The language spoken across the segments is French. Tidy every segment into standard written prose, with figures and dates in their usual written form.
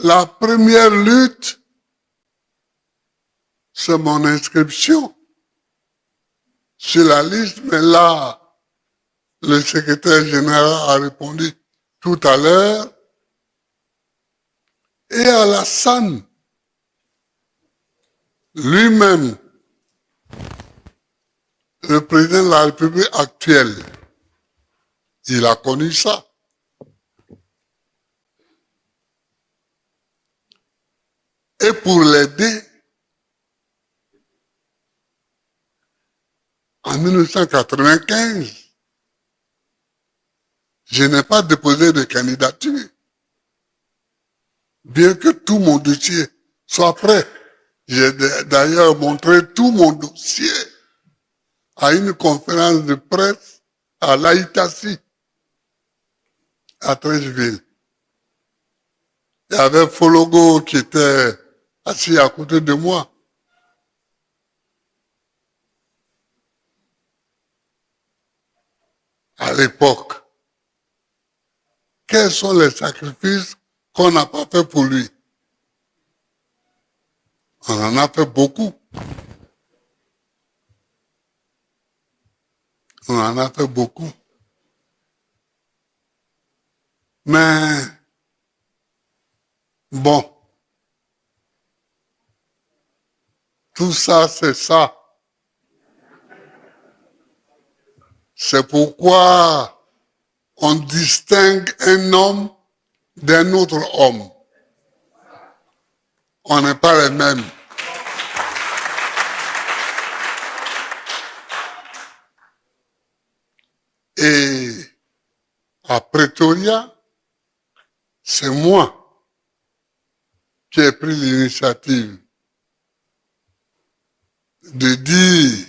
La première lutte, c'est mon inscription sur la liste, mais là, le secrétaire général a répondu tout à l'heure. Et Alassane, lui-même, le président de la République actuelle, il a connu ça. Et pour l'aider, en 1995, je n'ai pas déposé de candidature. Bien que tout mon dossier soit prêt. J'ai d'ailleurs montré tout mon dossier à une conférence de presse à l'Aïtassi, à Trècheville. Il y avait Fologo qui était assis à côté de moi. À l'époque, quels sont les sacrifices qu'on n'a pas fait pour lui? On en a fait beaucoup. On en a fait beaucoup. Mais, bon, tout ça, c'est ça. C'est pourquoi on distingue un homme d'un autre homme. On n'est pas les mêmes. Et à Pretoria, c'est moi qui ai pris l'initiative de dire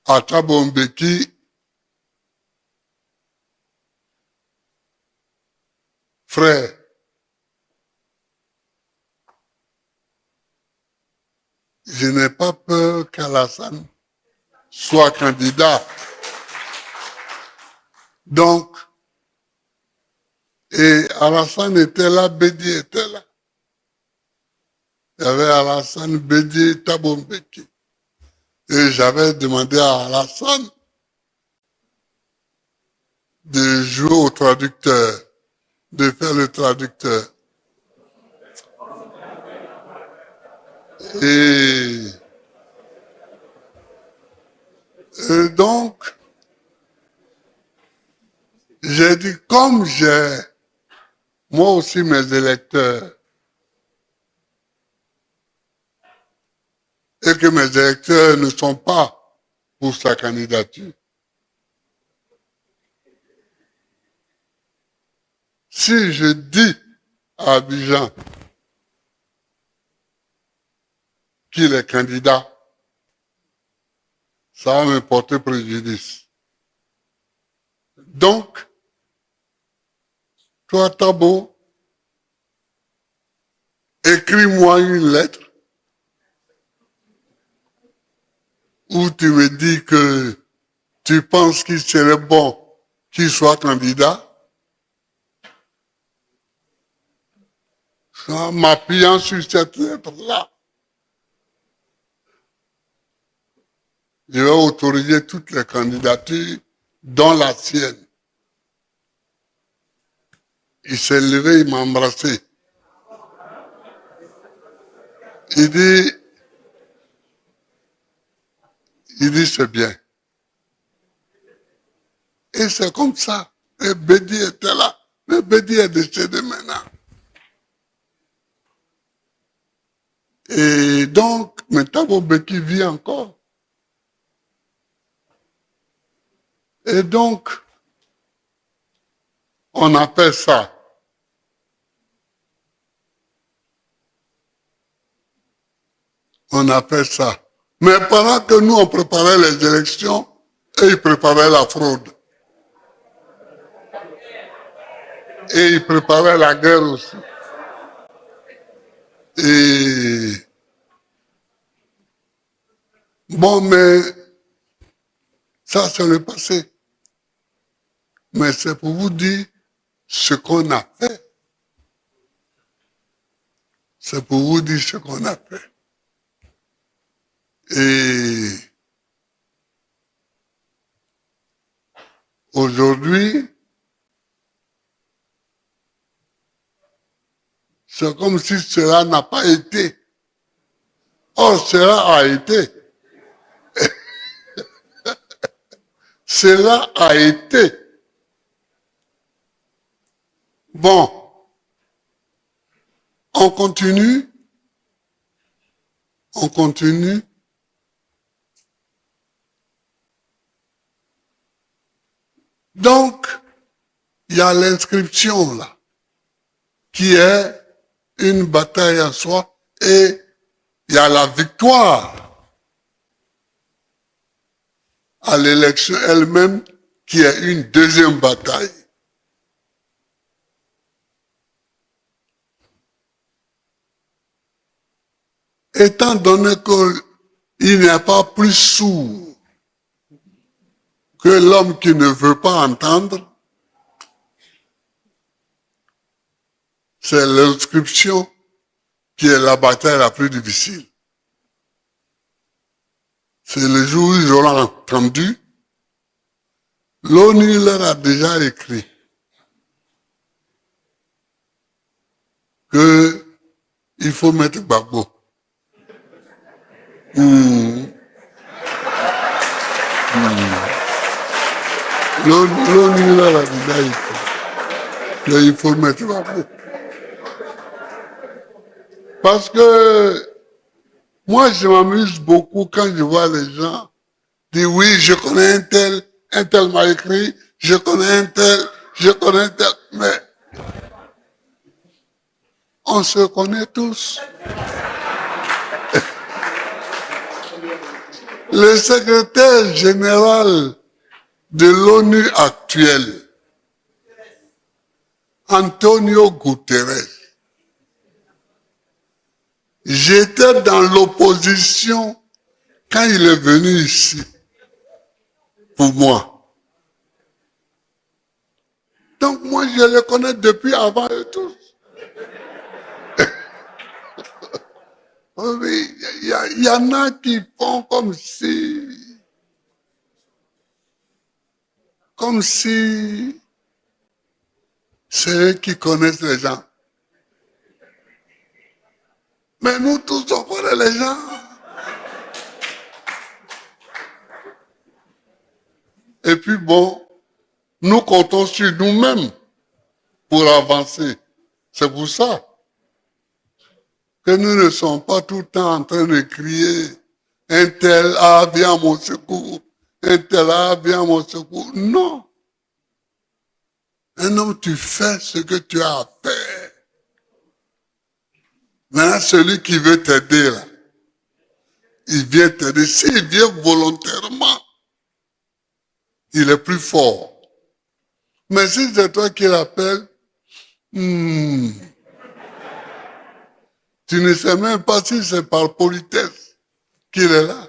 à Thabo Mbeki, frère, je n'ai pas peur qu'Alassane soit candidat. Donc, et Alassane était là, Bédi était là. Il y avait Alassane, Bédi, Thabo Mbeki. Et j'avais demandé à Alassane de jouer au traducteur, de faire le traducteur. Et donc, j'ai dit, comme j'ai, moi aussi mes électeurs, et que mes électeurs ne sont pas pour sa candidature, si je dis à Abidjan qu'il est candidat, ça va me porter préjudice. Donc, toi, Thabo, écris-moi une lettre où tu me dis que tu penses qu'il serait bon qu'il soit candidat, en m'appuyant sur cette lettre-là, je vais autoriser toutes les candidatures, dont la sienne. Il s'est levé, il m'a embrassé. Il dit c'est bien. Et c'est comme ça. Et Bédi était là. Mais Bédi est décédé maintenant. Et donc, mais Thabo Mbeki vit encore. Et donc, on appelle ça Mais pendant que nous, on préparait les élections, et ils préparaient la fraude. Et ils préparaient la guerre aussi. Et bon, mais ça, c'est le passé. Mais c'est pour vous dire ce qu'on a fait. C'est pour vous dire ce qu'on a fait. Et aujourd'hui, c'est comme si cela n'a pas été. Or, cela a été. Cela a été. Bon, on continue. On continue. Donc, il y a l'inscription là, qui est une bataille en soi, et il y a la victoire à l'élection elle-même, qui est une deuxième bataille. Étant donné qu'il n'est pas plus sourd que l'homme qui ne veut pas entendre, c'est l'inscription qui est la bataille la plus difficile. C'est le jour où ils auront entendu. L'ONU leur a déjà écrit que il faut mettre Gbagbo. L'ONU leur a déjà écrit qu'il faut mettre Gbagbo. Parce que moi, je m'amuse beaucoup quand je vois les gens dire oui, je connais un tel m'a écrit, je connais un tel, mais on se connaît tous. Le secrétaire général de l'ONU actuel, Antonio Guterres, j'étais dans l'opposition quand il est venu ici, pour moi. Donc moi, je le connais depuis avant eux tous. Oui, il y en a qui font comme si c'est eux qui connaissent les gens. Mais nous tous, on connaît les gens. Et puis bon, nous comptons sur nous-mêmes pour avancer. C'est pour ça que nous ne sommes pas tout le temps en train de crier « Un tel a viens à mon secours, un tel a viens à mon secours ». Non. Un homme, tu fais ce que tu as à faire. Maintenant, celui qui veut t'aider, là, il vient t'aider. S'il vient volontairement, il est plus fort. Mais si c'est toi qui l'appelles, tu ne sais même pas si c'est par politesse qu'il est là.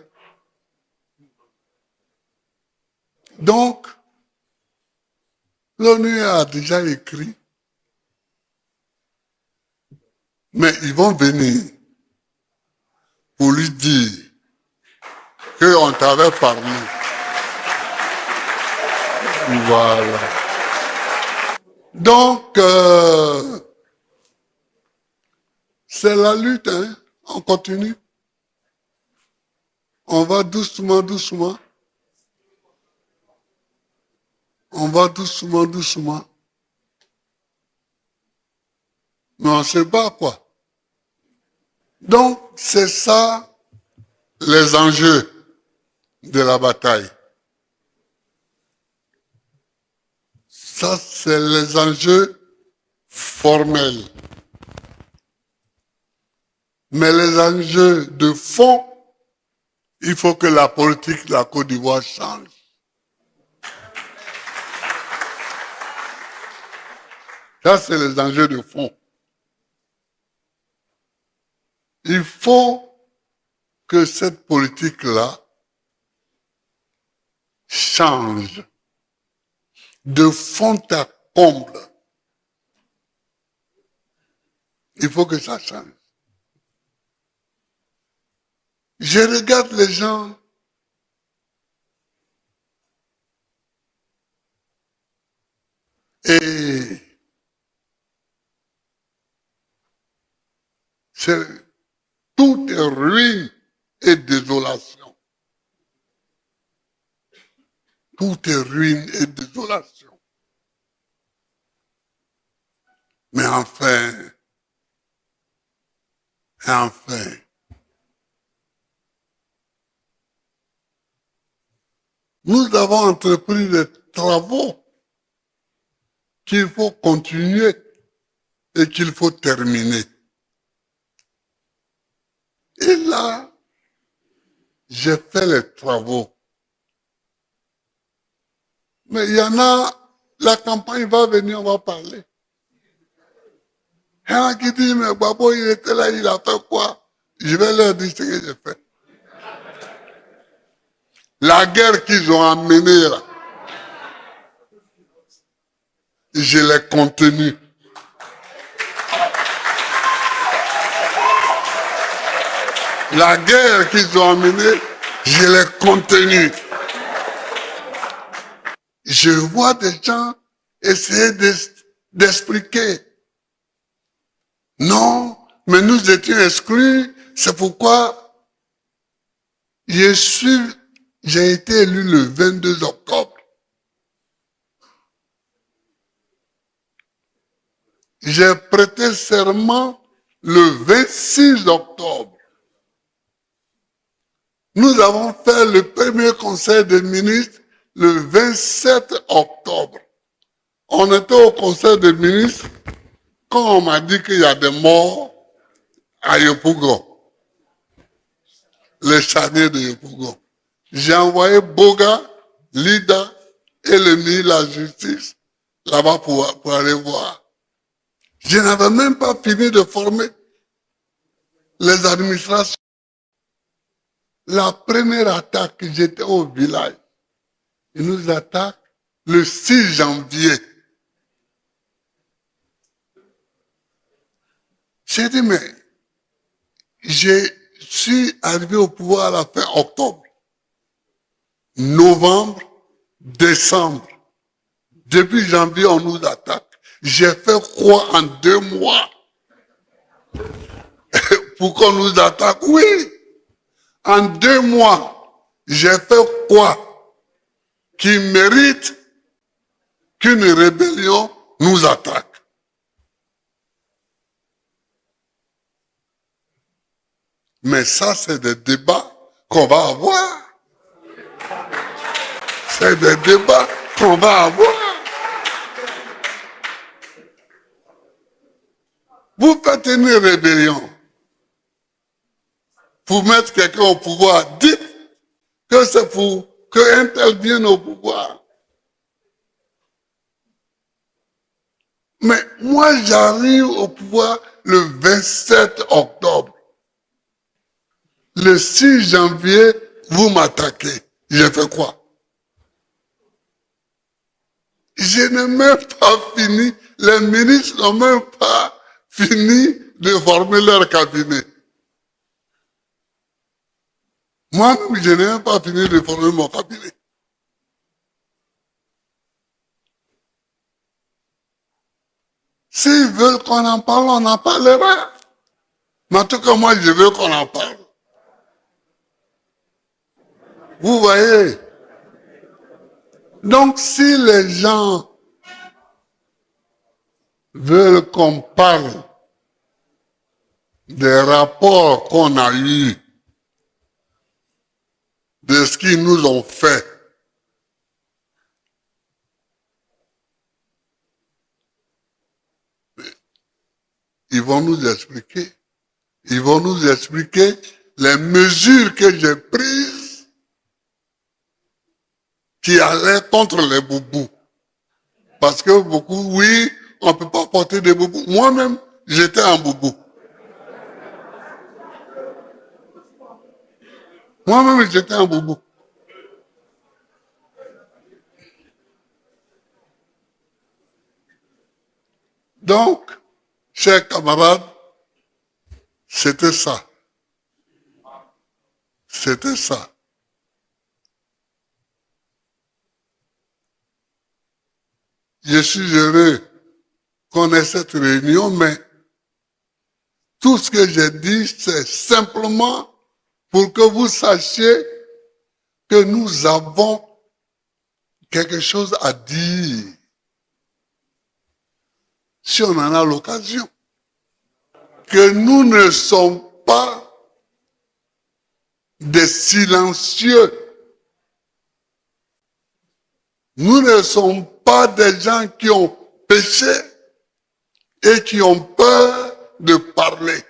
Donc, l'ONU a déjà écrit, mais ils vont venir pour lui dire qu'on t'avait parlé. Voilà. Donc, c'est la lutte, hein. On continue. On va doucement, doucement. On va doucement, doucement. Mais on ne sait pas quoi. Donc, c'est ça les enjeux de la bataille. Ça, c'est les enjeux formels. Mais les enjeux de fond, il faut que la politique de la Côte d'Ivoire change. Ça, c'est les enjeux de fond. Il faut que cette politique-là change. de fond à comble. Il faut que ça change. Je regarde les gens et tout est ruine et désolation. Tout est ruine et désolation. Mais enfin, nous avons entrepris des travaux qu'il faut continuer et qu'il faut terminer. Et là, j'ai fait les travaux. Mais il y en a, la campagne va venir, on va parler. Il y en a qui disent, mais Babo, il était là, il a fait quoi? Je vais leur dire ce que j'ai fait. La guerre qu'ils ont amenée là, je l'ai contenue. La guerre qu'ils ont amenée, je l'ai contenue. Je vois des gens essayer d'expliquer. Non, mais nous étions exclus, c'est pourquoi j'ai été élu le 22 octobre. J'ai prêté serment le 26 octobre. Nous avons fait le premier conseil des ministres le 27 octobre. On était au conseil des ministres quand on m'a dit qu'il y a des morts à Yopougon, les charniers de Yopougon. J'ai envoyé Boga, Lida et le ministre de la Justice là-bas pour aller voir. Je n'avais même pas fini de former les administrations. La première attaque, j'étais au village. Ils nous attaquent le 6 janvier. J'ai dit, mais je suis arrivé au pouvoir à la fin octobre, novembre, décembre. Depuis janvier, on nous attaque. J'ai fait quoi en 2 mois pour qu'on nous attaque? Oui. En 2 mois, j'ai fait quoi qui mérite qu'une rébellion nous attaque? Mais ça, c'est des débats qu'on va avoir. C'est des débats qu'on va avoir. Vous faites une rébellion pour mettre quelqu'un au pouvoir. Dites que c'est pour qu'un tel vienne au pouvoir. Mais moi, j'arrive au pouvoir le 27 octobre. Le 6 janvier, vous m'attaquez. J'ai fait quoi? Je n'ai même pas fini, les ministres n'ont même pas fini de former leur cabinet. Moi-même, je n'ai même pas fini de former mon cabinet. S'ils veulent qu'on en parle, on en parlera. Mais en tout cas, moi, je veux qu'on en parle. Vous voyez? Donc, si les gens veulent qu'on parle des rapports qu'on a eus, de ce qu'ils nous ont fait, ils vont nous expliquer. Ils vont nous expliquer les mesures que j'ai prises qui allaient contre les boubous. Parce que beaucoup, oui, on ne peut pas porter des boubous. Moi-même, j'étais un boubou. Moi-même, j'étais un boubou. Donc, chers camarades, c'était ça. C'était ça. Je suis heureux qu'on ait cette réunion, mais tout ce que j'ai dit, c'est simplement pour que vous sachiez que nous avons quelque chose à dire. Si on en a l'occasion. Que nous ne sommes pas des silencieux. Nous ne sommes pas des gens qui ont péché et qui ont peur de parler.